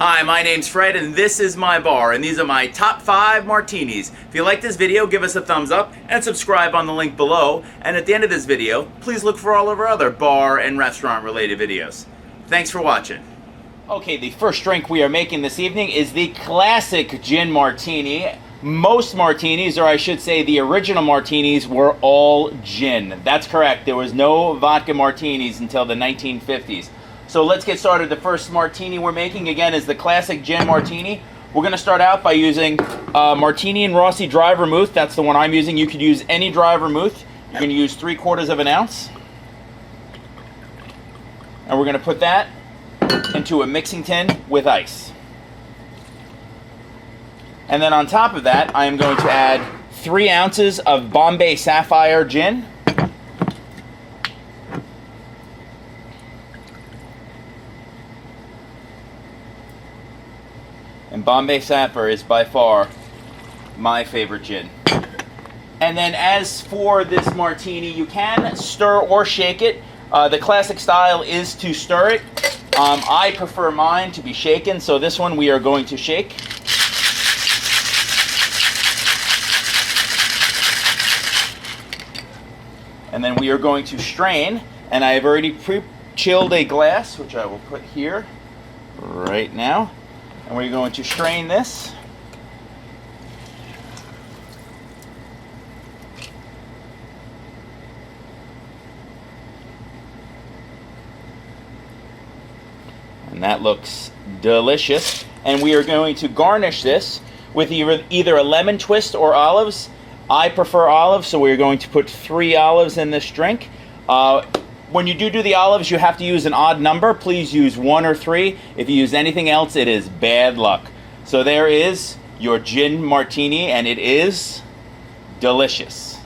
Hi, my name's Fred and this is my bar and these are my top 5 martinis. If you like this video, give us a thumbs up and subscribe on the link below. And at the end of this video, please look for all of our other bar and restaurant related videos. Thanks for watching. Okay, the first drink we are making this evening is the classic gin martini. Most martinis, or I should say the original martinis, were all gin. That's correct. There was no vodka martinis until the 1950s. So let's get started. The first martini we're making, again, is the classic gin martini. We're going to start out by using Martini and Rossi dry vermouth. That's the one I'm using. You could use any dry vermouth. You're going to use 3/4 of an ounce. And we're going to put that into a mixing tin with ice. And then on top of that, I am going to add 3 ounces of Bombay Sapphire gin. And Bombay Sapphire is by far my favorite gin. And then as for this martini, you can stir or shake it. The classic style is to stir it. I prefer mine to be shaken, so this one we are going to shake. And then we are going to strain, and I have already pre-chilled a glass, which I will put here right now. And we're going to strain this. And that looks delicious. And we are going to garnish this with either a lemon twist or olives. I prefer olives, so we're going to put 3 olives in this drink. When you do the olives, you have to use an odd number. Please use 1 or 3. If you use anything else, it is bad luck. So there is your gin martini, and it is delicious.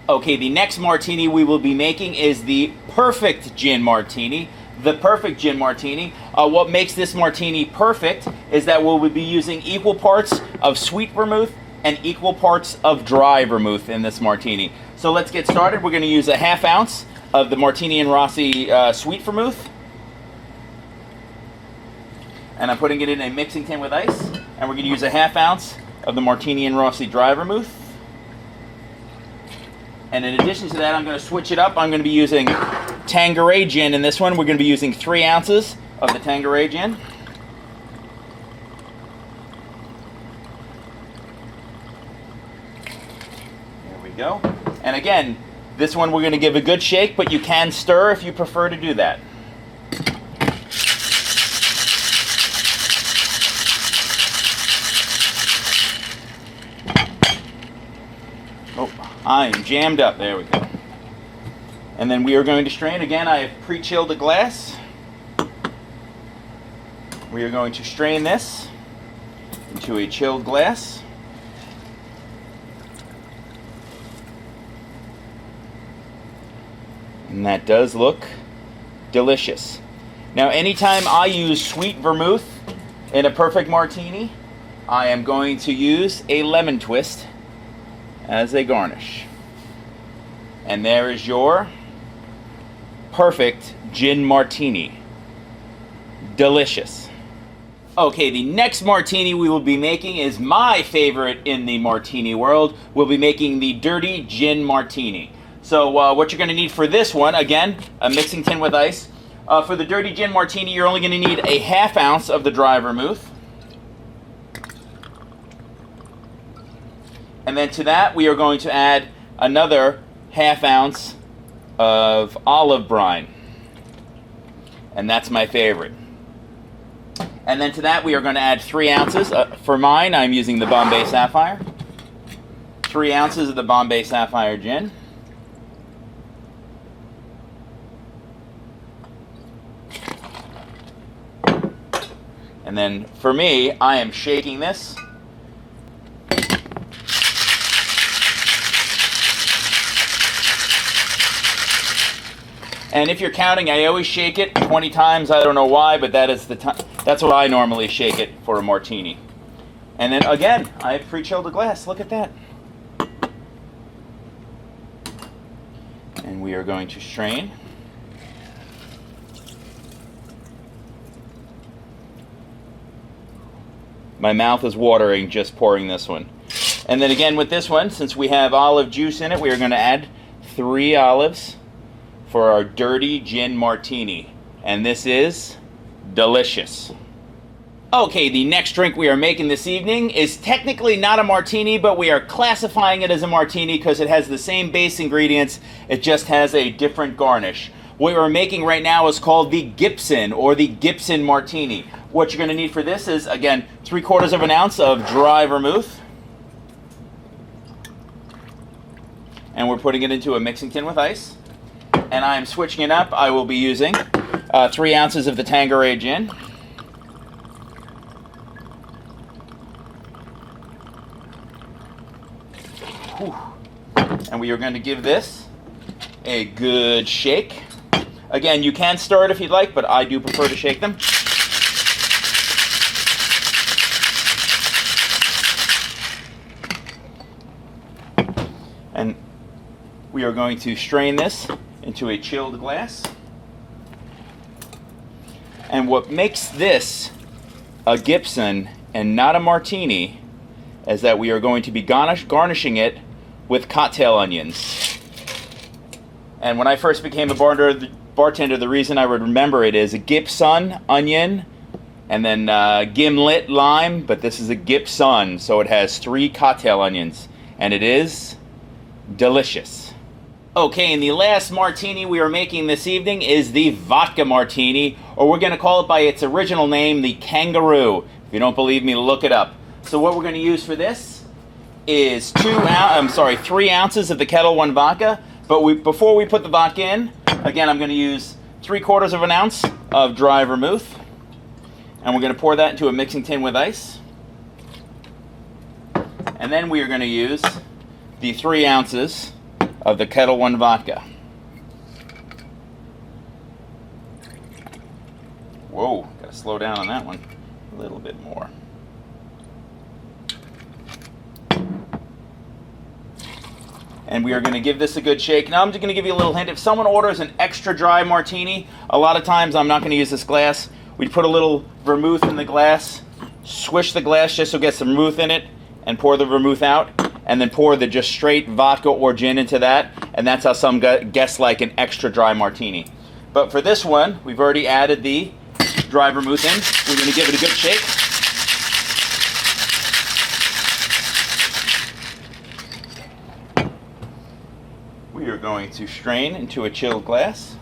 Okay, the next martini we will be making is the perfect gin martini. The perfect gin martini. What makes this martini perfect is that we'll be using equal parts of sweet vermouth and equal parts of dry vermouth in this martini. So let's get started. We're going to use a 1/2 ounce of the Martini and Rossi sweet vermouth. And I'm putting it in a mixing tin with ice. And we're going to use a 1/2 ounce of the Martini and Rossi dry vermouth. And in addition to that, I'm going to switch it up. I'm going to be using Kangaroo gin in this one. We're going to be using 3 ounces of the Kangaroo gin. There we go. And again, this one we're going to give a good shake, but you can stir if you prefer to do that. Oh, I'm jammed up. There we go. And then we are going to strain. Again, I have pre-chilled a glass. We are going to strain this into a chilled glass. And that does look delicious. Now, anytime I use sweet vermouth in a perfect martini, I am going to use a lemon twist as a garnish. And there is your perfect gin martini. Delicious. Okay, the next martini we will be making is my favorite in the martini world. We'll be making the dirty gin martini. So what you're going to need for this one, again, a mixing tin with ice. For the dirty gin martini, you're only going to need a 1/2 ounce of the dry vermouth. And then to that, we are going to add another 1/2 ounce of olive brine. And that's my favorite. And then to that, we are going to add 3 ounces. For mine, I'm using the Bombay Sapphire. 3 ounces of the Bombay Sapphire gin. And then for me, I am shaking this. And if you're counting, I always shake it 20 times. I don't know why, but that is that's what I normally shake it for a martini. And then again, I have pre-chilled a glass. Look at that. And we are going to strain. My mouth is watering just pouring this one. And then again with this one, since we have olive juice in it, we are going to add 3 olives for our dirty gin martini. And this is delicious. Okay, the next drink we are making this evening is technically not a martini, but we are classifying it as a martini because it has the same base ingredients. It just has a different garnish. What we're making right now is called the Gibson, or the Gibson Martini. What you're going to need for this is, again, 3/4 of an ounce of dry vermouth. And we're putting it into a mixing tin with ice. And I'm switching it up. I will be using 3 ounces of the Kangaroo gin. Whew. And we are going to give this a good shake. Again, you can stir it if you'd like, but I do prefer to shake them. And we are going to strain this into a chilled glass. And what makes this a Gibson and not a martini is that we are going to be garnishing it with cocktail onions. And when I first became a bartender, the reason I would remember it is a Gibson onion, and then gimlet lime, but this is a Gibson, so it has 3 cocktail onions, and it is delicious. Okay, and the last martini we are making this evening is the Vodka Martini, or we're going to call it by its original name, the Kangaroo. If you don't believe me, look it up. So what we're going to use for this is 3 ounces of the Kettle One vodka. But before we put the vodka in, again, I'm going to use 3/4 of an ounce of dry vermouth. And we're going to pour that into a mixing tin with ice. And then we are going to use the 3 ounces of the Kettle One vodka. Whoa, got to slow down on that one a little bit more. And we are going to give this a good shake. Now I'm just going to give you a little hint. If someone orders an extra dry martini, a lot of times I'm not going to use this glass. We put a little vermouth in the glass, swish the glass just so it gets some vermouth in it, and pour the vermouth out, and then pour the just straight vodka or gin into that, and that's how some guests like an extra dry martini. But for this one, we've already added the dry vermouth in. We're going to give it a good shake. We are going to strain into a chilled glass.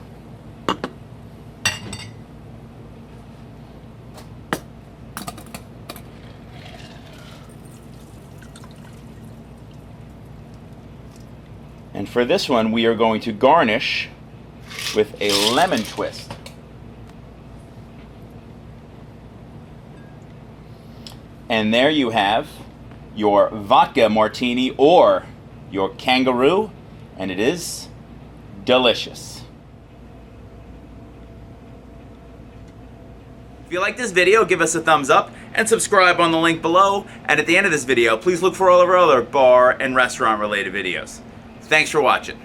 And for this one, we are going to garnish with a lemon twist. And there you have your vodka martini or your Kangaroo, and it is delicious. If you like this video, give us a thumbs up and subscribe on the link below. And at the end of this video, please look for all of our other bar and restaurant related videos. Thanks for watching.